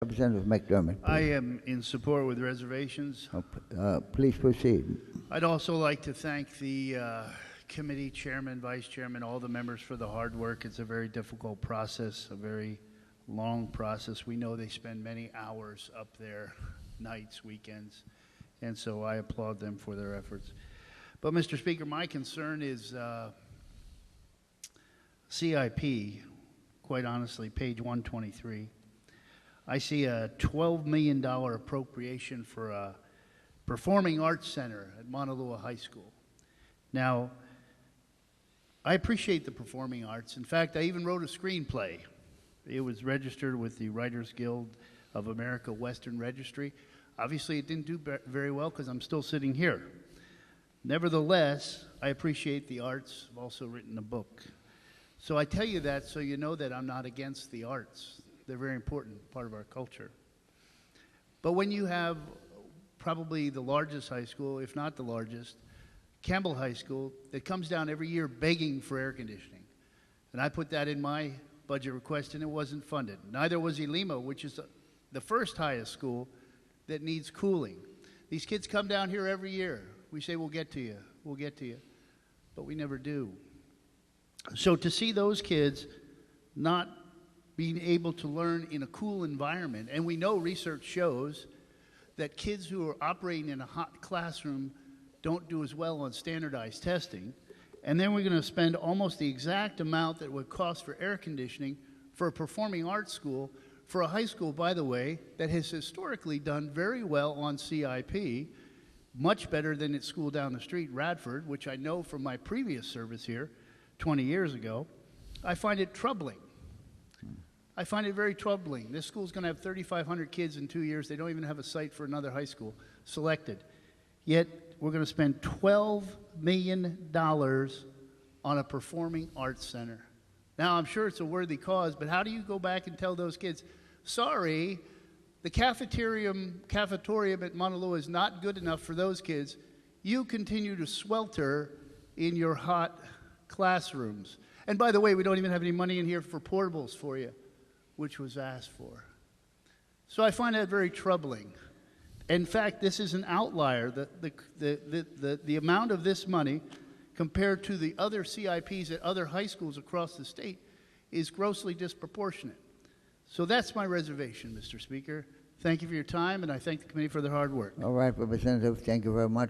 Representative McDermott, I please. am in support with reservations. Please proceed. I'd also like to thank the committee chairman, vice chairman, all the members for the hard work. It's a very difficult process, a very long process. We know they spend many hours up there, nights, weekends, and so I applaud them for their efforts. But, Mr. Speaker, my concern is CIP, quite honestly, page 123. I see a $12 million appropriation for a performing arts center at Mauna Loa High School. Now, I appreciate the performing arts. In fact, I even wrote a screenplay. It was registered with the Writers Guild of America Western Registry. Obviously, it didn't do very well because I'm still sitting here. Nevertheless, I appreciate the arts. I've also written a book. So I tell you that so you know that I'm not against the arts. They're very important part of our culture. But when you have probably the largest high school, if not the largest, Campbell High School, that comes down every year begging for air conditioning. And I put that in my budget request and it wasn't funded. Neither was Elima, which is the first highest school that needs cooling. These kids come down here every year. We say, we'll get to you, we'll get to you. But we never do. So to see those kids not being able to learn in a cool environment, and we know research shows that kids who are operating in a hot classroom don't do as well on standardized testing, and then we're going to spend almost the exact amount that would cost for air conditioning for a performing arts school, for a high school, by the way, that has historically done very well on CIP, much better than its school down the street, Radford, which I know from my previous service here 20 years ago. I find it troubling. I find it very troubling. This school's going to have 3,500 kids in 2 years. They don't even have a site for another high school selected. Yet, we're going to spend $12 million on a performing arts center. Now, I'm sure it's a worthy cause, but how do you go back and tell those kids, sorry, the cafetorium at Mauna Loa is not good enough for those kids. You continue to swelter in your hot classrooms. And by the way, we don't even have any money in here for portables for you, which was asked for. So I find that very troubling. In fact, this is an outlier. The amount of this money compared to the other CIPs at other high schools across the state is grossly disproportionate. So that's my reservation, Mr. Speaker. Thank you for your time, and I thank the committee for their hard work. All right, Representative, thank you very much.